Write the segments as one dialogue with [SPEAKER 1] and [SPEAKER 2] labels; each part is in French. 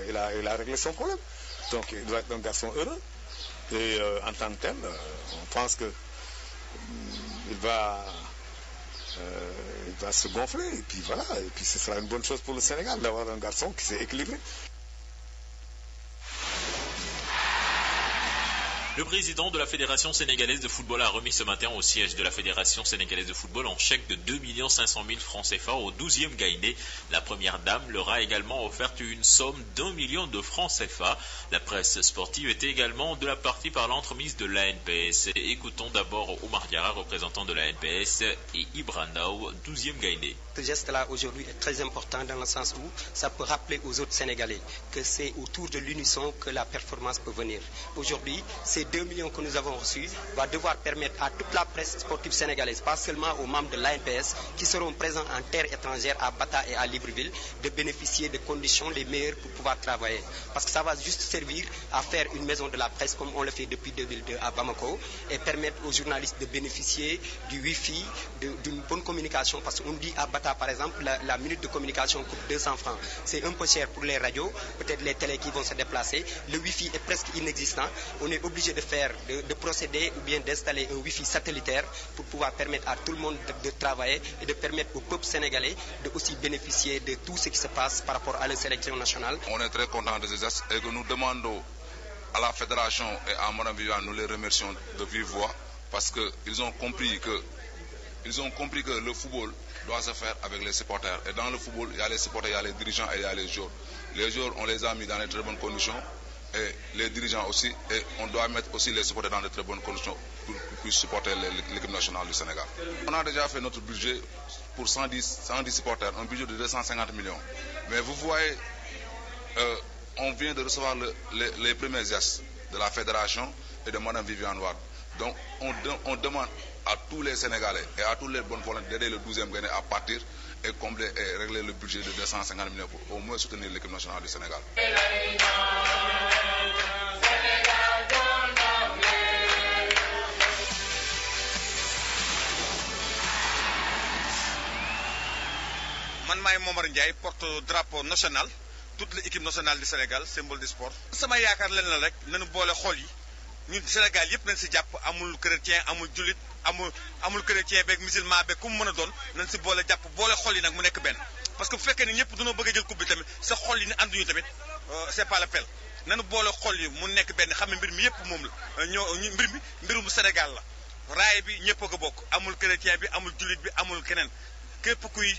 [SPEAKER 1] il a réglé son problème. Donc il doit être un garçon heureux. Et en tant que tel, on pense que il va se gonfler. Et puis voilà, et puis ce sera une bonne chose pour le Sénégal d'avoir un garçon qui s'est équilibré.
[SPEAKER 2] Le président de la Fédération sénégalaise de football a remis ce matin au siège de la Fédération sénégalaise de football un chèque de 2 500 000 francs CFA au 12e Gaïndé. La première dame leur a également offert une somme d'1 million de francs CFA. La presse sportive était également de la partie par l'entremise de l'ANPS. Écoutons d'abord Oumar Diarra, représentant de l'ANPS, et Ibra Ndao, 12e Gaïndé.
[SPEAKER 3] Ce geste-là aujourd'hui est très important dans le sens où ça peut rappeler aux autres Sénégalais que c'est autour de l'unisson que la performance peut venir. Aujourd'hui, ces 2 millions que nous avons reçus va devoir permettre à toute la presse sportive sénégalaise, pas seulement aux membres de l'ANPS qui seront présents en terre étrangère à Bata et à Libreville, de bénéficier des conditions les meilleures pour pouvoir travailler. Parce que ça va juste servir à faire une maison de la presse comme on le fait depuis 2002 à Bamako et permettre aux journalistes de bénéficier du Wi-Fi, d'une bonne communication. Parce qu'on dit à Bata, par exemple, la minute de communication coûte 200 francs. C'est un peu cher pour les radios, peut-être les télés qui vont se déplacer. Le Wi-Fi est presque inexistant. On est obligé de procéder ou bien d'installer un Wi-Fi satellitaire pour pouvoir permettre à tout le monde de travailler et de permettre au peuple sénégalais de aussi bénéficier de tout ce qui se passe par rapport à la sélection nationale.
[SPEAKER 4] On est très content de ces gestes et que nous demandons à la fédération et à Mme Viviane, nous les remercions de vive voix parce qu'ils ont compris que le football doit se faire avec les supporters. Et dans le football, il y a les supporters, il y a les dirigeants et il y a les joueurs. Les joueurs, on les a mis dans de très bonnes conditions. Et les dirigeants aussi, et on doit mettre aussi les supporters dans de très bonnes conditions pour puissent supporter l'équipe nationale du Sénégal. On a déjà fait notre budget pour 110 supporters, un budget de 250 millions. Mais vous voyez, on vient de recevoir les premiers gestes de la fédération et de Mme Viviane Wade. Donc on demande à tous les Sénégalais et à tous les bonnes volontés d'aider le 12e Gaïndé à partir et combler et régler le budget de 250 millions pour au moins soutenir l'équipe nationale du Sénégal.
[SPEAKER 5] Man maay Momar Ndiaye porte drapeau national toute l'équipe nationale du Sénégal symbole du sport. sama yaakaar leen la rek nañu boole xol yi ñun Sénégal yëpp nañ si jàpp amul chrétien amul jullit amul chrétien beeg musulman beeg ku mu mën a doon nañ si boole jàpp boole xol yi nag mu nekk benn. parce que bu fekkee ni ñëpp dañoo bëgg a jël coupe bi tamit sa xol yi ni ànduñu tamit c'est pas la peine nañu boole xol yi mu nekk benn xam ne mbir mi yëpp moom la mbir mi mbirum Sénégal la raay bi ñëpp a ko bokk amul chrétien bi amul jullit bi amul keneen képp kuy.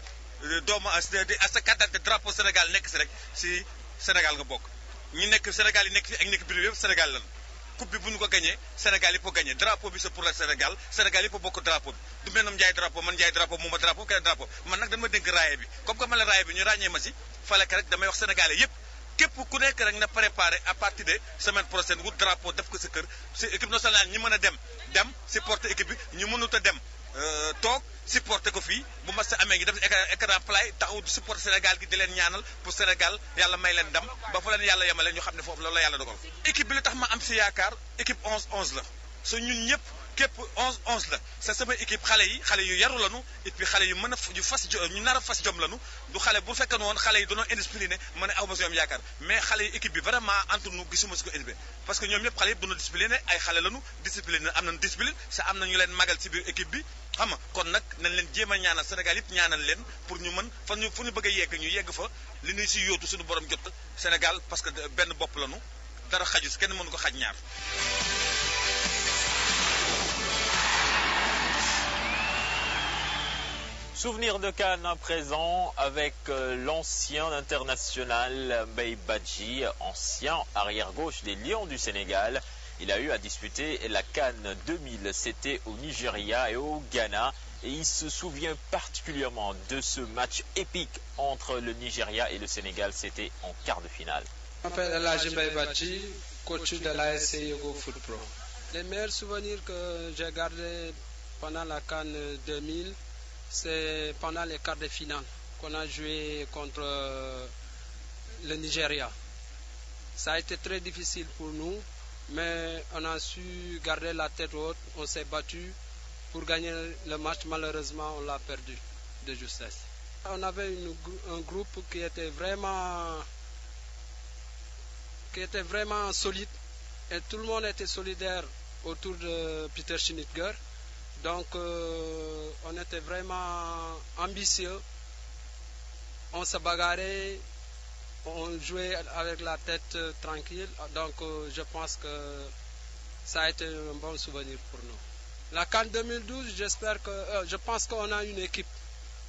[SPEAKER 5] doomu à sa carte d'identité drapeau Sénégal nekk si rek si Sénégal nga bokk ñi nekk Sénégal yi nekk fi ak nekk biir yëpp Sénégal lan coupe bi bu ñu ko gagné Sénégal yëpp ko gagné drapeau bi c'est pour le Sénégal Sénégal yëpp bokk drapeau bi du mel noonu Ndiaye drapeau man Ndiaye drapeau moom drapeau keneen drapeau man nag dama dénk raaye bi comme que man la raaye bi ñu ràññee ma si fale rek damay wax Sénégalais yëpp képp ku nekk rek na préparé à partir de semaine prochaine wut drapeau def ko sa kër si équipe nationale ñi mën a dem supporter équipe bi ñu mënut a dem toog supporter ko fii bu mas a amee ngi def écran plat taxaw supporter Sénégal gi di leen ñaanal pour Sénégal yàlla may leen ndam ba fa leen yàlla yemale ñu xam ne foofu loolu la yàlla dogal. équipe bi li tax ma am si yaakaar équipe 11-11 la so ñun ñëpp képp 11-11 la c'est sama équipe xale yu yaru lanu et puis xale yu mën a ñu nar a fas jom lanu du xale bu fekkee woon xale yi dañoo indiscipliné ma ne aw ma si ñoom yaakaar mais xale yi équipe bi vraiment entre nous gisuma si ko indiscipliné parce que ñoom ñëpp xale yëpp dañoo discipliné ay xale lanu discipliné am nañu discipline am na ñu leen magal si biir équipe bi xam nga kon nag nañ leen jéem a ñaanal Sénégal yëpp ñaanal leen pour ñu mën fu ñu bëgg a yegg ñu yegg fa li ñuy si yóotu suñu borom jot Sénégal parce que benn bopp lanu dara xaju si kenn mënu ko xaj ñaar.
[SPEAKER 2] Souvenir de Cannes à présent avec l'ancien international Mbaye Badji, ancien arrière-gauche des Lions du Sénégal. Il a eu à disputer la Cannes 2000, c'était au Nigeria et au Ghana. Et il se souvient particulièrement de ce match épique entre le Nigeria et le Sénégal, c'était en quart de finale.
[SPEAKER 6] Je m'appelle Mbaye Badji, coach de l'ASC Yogo Foot Pro. Les meilleurs souvenirs que j'ai gardés pendant la Cannes 2000, c'est pendant les quarts de finale qu'on a joué contre le Nigeria. Ça a été très difficile pour nous, mais on a su garder la tête haute, on s'est battu pour gagner le match. Malheureusement, on l'a perdu de justesse. On avait un groupe qui était vraiment qui était vraiment solide. Et tout le monde était solidaire autour de Peter Schnittger. Donc, on était vraiment ambitieux. On se bagarrait, on jouait avec la tête tranquille. Donc, je pense que ça a été un bon souvenir pour nous. La CAN 2012, je pense qu'on a une équipe.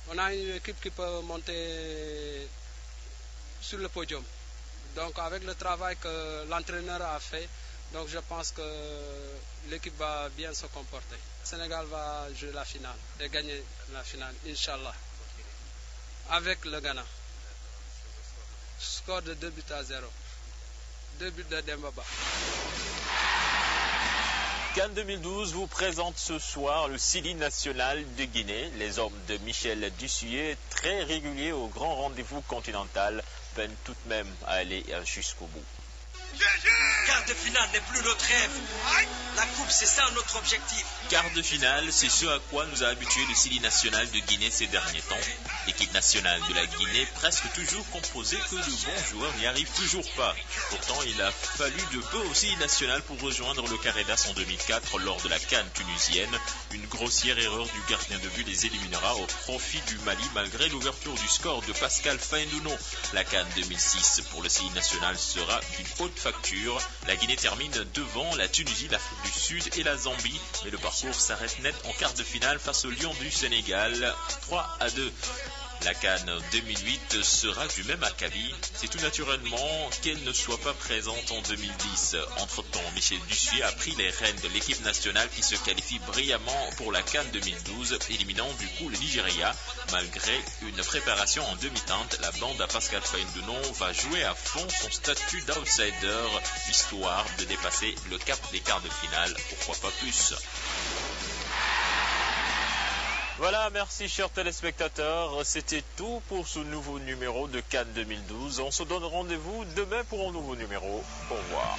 [SPEAKER 6] On a une équipe qui peut monter sur le podium. Donc, avec le travail que l'entraîneur a fait, donc je pense que l'équipe va bien se comporter. Le Sénégal va jouer la finale et gagner la finale, Inch'Allah, avec le Ghana. Score de 2-0. 2 buts de Dembaba.
[SPEAKER 2] CAN 2012 vous présente ce soir le Sili national de Guinée. Les hommes de Michel Dussuyer, très réguliers au grand rendez-vous continental, peinent tout de même à aller jusqu'au bout.
[SPEAKER 7] Quart de finale n'est plus notre rêve. La coupe, c'est ça notre objectif.
[SPEAKER 2] Quart de finale, c'est ce à quoi nous a habitué le Sili national de Guinée ces derniers temps. L'équipe nationale de la Guinée, presque toujours composée que de bons joueurs, n'y arrive toujours pas. Pourtant, il a fallu de peu au Sili national pour rejoindre le carré d'as en 2004 lors de la CAN tunisienne. Une grossière erreur du gardien de but les éliminera au profit du Mali malgré l'ouverture du score de Pascal Faendouno. La CAN 2006 pour le Sili national sera d'une haute facture. La Guinée termine devant la Tunisie, l'Afrique du Sud et la Zambie, mais le parcours s'arrête net en quart de finale face au Lion du Sénégal, 3-2. La CAN 2008 sera du même acabit. C'est tout naturellement qu'elle ne soit pas présente en 2010. Entre-temps, Michel Dussuyer a pris les rênes de l'équipe nationale qui se qualifie brillamment pour la CAN 2012, éliminant du coup le Nigeria. Malgré une préparation en demi-teinte, la bande à Pascal Faendouno va jouer à fond son statut d'outsider, histoire de dépasser le cap des quarts de finale, pourquoi pas plus. Voilà, merci chers téléspectateurs, c'était tout pour ce nouveau numéro de CAN 2012. On se donne rendez-vous demain pour un nouveau numéro. Au revoir.